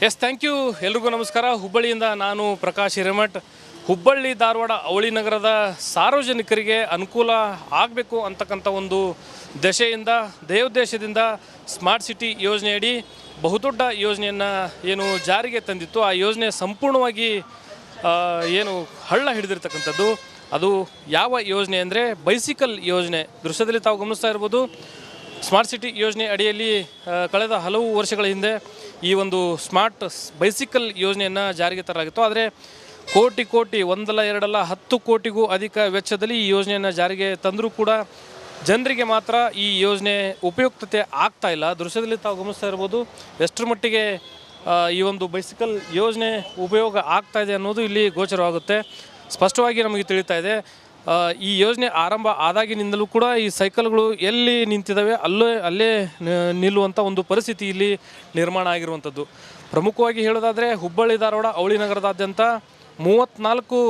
S, thank you. ಎಲ್ರಿಗೂ ನಮಸ್ಕಾರ. ಹುಬ್ಬಳ್ಳಿಯಿಂದ ನಾನು ಪ್ರಕಾಶ್ ಹಿರೇಮಠ್. ಹುಬ್ಬಳ್ಳಿ ಧಾರವಾಡ ಅವಳಿ ನಗರದ ಸಾರ್ವಜನಿಕರಿಗೆ ಅನುಕೂಲ ಆಗಬೇಕು ಅಂತಕ್ಕಂಥ ಒಂದು ದಶೆಯಿಂದ ದೇವೋದ್ದೇಶದಿಂದ ಸ್ಮಾರ್ಟ್ ಸಿಟಿ ಯೋಜನೆಯಡಿ ಬಹುದೊಡ್ಡ ಯೋಜನೆಯನ್ನು ಏನು ಜಾರಿಗೆ ತಂದಿತ್ತು, ಆ ಯೋಜನೆ ಸಂಪೂರ್ಣವಾಗಿ ಏನು ಹಳ್ಳ ಹಿಡಿದಿರ್ತಕ್ಕಂಥದ್ದು. ಅದು ಯಾವ ಯೋಜನೆ ಅಂದರೆ ಬೈಸಿಕಲ್ ಯೋಜನೆ. ದೃಶ್ಯದಲ್ಲಿ ತಾವು ಗಮನಿಸ್ತಾ ಇರ್ಬೋದು. ಸ್ಮಾರ್ಟ್ ಸಿಟಿ ಯೋಜನೆ ಅಡಿಯಲ್ಲಿ ಕಳೆದ ಹಲವು ವರ್ಷಗಳ ಹಿಂದೆ ಈ ಒಂದು ಸ್ಮಾರ್ಟ್ ಬೈಸಿಕಲ್ ಯೋಜನೆಯನ್ನು ಜಾರಿಗೆ ತರಲಾಗಿತ್ತು. ಆದರೆ ಕೋಟಿ ಒಂದಲ್ಲ ಎರಡಲ್ಲ 10 ಕೋಟಿಗೂ ಅಧಿಕ ವೆಚ್ಚದಲ್ಲಿ ಈ ಯೋಜನೆಯನ್ನು ಜಾರಿಗೆ ತಂದರೂ ಕೂಡ ಜನರಿಗೆ ಮಾತ್ರ ಈ ಯೋಜನೆ ಉಪಯುಕ್ತತೆ ಆಗ್ತಾ ಇಲ್ಲ. ದೃಶ್ಯದಲ್ಲಿ ತಾವು ಗಮನಿಸ್ತಾ ಇರ್ಬೋದು ಎಷ್ಟರ ಮಟ್ಟಿಗೆ ಈ ಒಂದು ಬೈಸಿಕಲ್ ಯೋಜನೆ ಉಪಯೋಗ ಆಗ್ತಾ ಇದೆ ಅನ್ನೋದು ಇಲ್ಲಿ ಗೋಚರವಾಗುತ್ತೆ. ಸ್ಪಷ್ಟವಾಗಿ ನಮಗೆ ತಿಳಿತಾ ಇದೆ. ಈ ಯೋಜನೆ ಆರಂಭ ಆದಾಗಿನಿಂದಲೂ ಕೂಡ ಈ ಸೈಕಲ್ಗಳು ಎಲ್ಲಿ ನಿಂತಿದ್ದಾವೆ ಅಲ್ಲೇ ನಿಲ್ಲುವಂಥ ಒಂದು ಪರಿಸ್ಥಿತಿ ಇಲ್ಲಿ ನಿರ್ಮಾಣ ಆಗಿರುವಂಥದ್ದು. ಪ್ರಮುಖವಾಗಿ ಹೇಳೋದಾದರೆ ಹುಬ್ಬಳ್ಳಿ ಧಾರವಾಡ ಅವಳಿ ನಗರದಾದ್ಯಂತ 34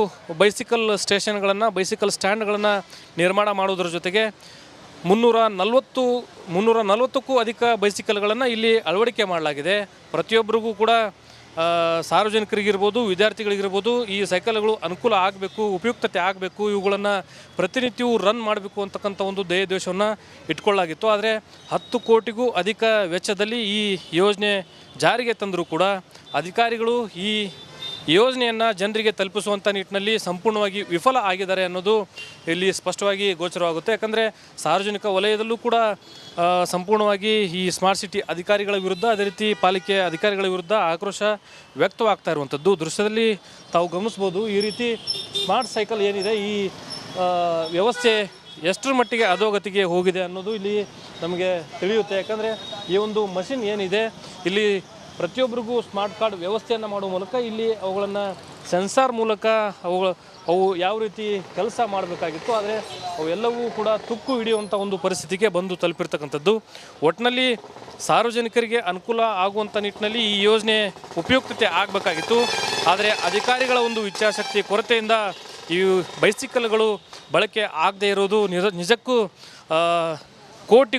ಬೈಸಿಕಲ್ ಸ್ಟೇಷನ್ಗಳನ್ನು, ಬೈಸಿಕಲ್ ಸ್ಟ್ಯಾಂಡ್ಗಳನ್ನು ನಿರ್ಮಾಣ ಮಾಡೋದ್ರ ಜೊತೆಗೆ 340ಕ್ಕೂ ಅಧಿಕ ಬೈಸಿಕಲ್ಗಳನ್ನು ಇಲ್ಲಿ ಅಳವಡಿಕೆ ಮಾಡಲಾಗಿದೆ. ಪ್ರತಿಯೊಬ್ಬರಿಗೂ ಕೂಡ ಸಾರ್ವಜನಿಕರಿಗಿರ್ಬೋದು, ವಿದ್ಯಾರ್ಥಿಗಳಿಗಿರ್ಬೋದು ಈ ಸೈಕಲ್ಗಳು ಅನುಕೂಲ ಆಗಬೇಕು, ಉಪಯುಕ್ತತೆ ಆಗಬೇಕು, ಇವುಗಳನ್ನು ಪ್ರತಿನಿತ್ಯವೂ ರನ್ ಮಾಡಬೇಕು ಅಂತಕ್ಕಂಥ ಒಂದು ಧ್ಯೇಯೋದ್ದೇಶವನ್ನು ಇಟ್ಕೊಳ್ಳಲಾಗಿತ್ತು. ಆದರೆ 10 ಕೋಟಿಗೂ ಅಧಿಕ ವೆಚ್ಚದಲ್ಲಿ ಈ ಯೋಜನೆ ಜಾರಿಗೆ ತಂದರೂ ಕೂಡ ಅಧಿಕಾರಿಗಳು ಈ ಯೋಜನೆಯನ್ನು ಜನರಿಗೆ ತಲುಪಿಸುವಂಥ ನಿಟ್ಟಿನಲ್ಲಿ ಸಂಪೂರ್ಣವಾಗಿ ವಿಫಲ ಆಗಿದ್ದಾರೆ ಅನ್ನೋದು ಇಲ್ಲಿ ಸ್ಪಷ್ಟವಾಗಿ ಗೋಚರವಾಗುತ್ತೆ. ಯಾಕಂದರೆ ಸಾರ್ವಜನಿಕ ವಲಯದಲ್ಲೂ ಕೂಡ ಸಂಪೂರ್ಣವಾಗಿ ಈ ಸ್ಮಾರ್ಟ್ ಸಿಟಿ ಅಧಿಕಾರಿಗಳ ವಿರುದ್ಧ, ಅದೇ ರೀತಿ ಪಾಲಿಕೆ ಅಧಿಕಾರಿಗಳ ವಿರುದ್ಧ ಆಕ್ರೋಶ ವ್ಯಕ್ತವಾಗ್ತಾ ಇರುವಂಥದ್ದು. ದೃಶ್ಯದಲ್ಲಿ ತಾವು ಗಮನಿಸ್ಬೋದು. ಈ ರೀತಿ ಸ್ಮಾರ್ಟ್ ಸೈಕಲ್ ಏನಿದೆ, ಈ ವ್ಯವಸ್ಥೆ ಎಷ್ಟರ ಮಟ್ಟಿಗೆ ಅಧೋಗತಿಗೆ ಹೋಗಿದೆ ಅನ್ನೋದು ಇಲ್ಲಿ ನಮಗೆ ತಿಳಿಯುತ್ತೆ. ಯಾಕಂದರೆ ಈ ಒಂದು ಮಷಿನ್ ಏನಿದೆ ಇಲ್ಲಿ ಪ್ರತಿಯೊಬ್ಬರಿಗೂ ಸ್ಮಾರ್ಟ್ ಕಾರ್ಡ್ ವ್ಯವಸ್ಥೆಯನ್ನು ಮಾಡುವ ಮೂಲಕ ಇಲ್ಲಿ ಅವುಗಳನ್ನು ಸೆನ್ಸಾರ್ ಮೂಲಕ ಅವು ಯಾವ ರೀತಿ ಕೆಲಸ ಮಾಡಬೇಕಾಗಿತ್ತು, ಆದರೆ ಅವೆಲ್ಲವೂ ಕೂಡ ತುಕ್ಕು ಹಿಡಿಯುವಂಥ ಒಂದು ಪರಿಸ್ಥಿತಿಗೆ ಬಂದು ತಲುಪಿರ್ತಕ್ಕಂಥದ್ದು. ಒಟ್ಟಿನಲ್ಲಿ ಸಾರ್ವಜನಿಕರಿಗೆ ಅನುಕೂಲ ಆಗುವಂಥ ನಿಟ್ಟಿನಲ್ಲಿ ಈ ಯೋಜನೆ ಉಪಯುಕ್ತತೆ ಆಗಬೇಕಾಗಿತ್ತು. ಆದರೆ ಅಧಿಕಾರಿಗಳ ಒಂದು ಇಚ್ಛಾಶಕ್ತಿ ಕೊರತೆಯಿಂದ ಈ ಬೈಸಿಕಲ್ಗಳು ಬಳಕೆ ಆಗದೇ ಇರೋದು ನಿಜಕ್ಕೂ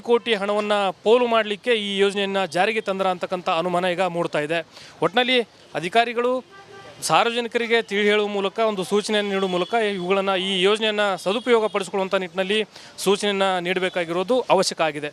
ಕೋಟಿ ಹಣವನ್ನು ಪೋಲು ಮಾಡಲಿಕ್ಕೆ ಈ ಯೋಜನೆಯನ್ನು ಜಾರಿಗೆ ತಂದ್ರ ಅಂತಕ್ಕಂಥ ಅನುಮಾನ ಈಗ ಮೂಡ್ತಾ ಇದೆ. ಒಟ್ಟಿನಲ್ಲಿ ಅಧಿಕಾರಿಗಳು ಸಾರ್ವಜನಿಕರಿಗೆ ತಿಳಿ ಹೇಳುವ ಮೂಲಕ, ಒಂದು ಸೂಚನೆಯನ್ನು ನೀಡುವ ಮೂಲಕ ಇವುಗಳನ್ನು, ಈ ಯೋಜನೆಯನ್ನು ಸದುಪಯೋಗ ಪಡಿಸಿಕೊಳ್ಳುವಂಥ ನಿಟ್ಟಿನಲ್ಲಿ ಸೂಚನೆಯನ್ನು ನೀಡಬೇಕಾಗಿರೋದು ಅವಶ್ಯಕ ಆಗಿದೆ.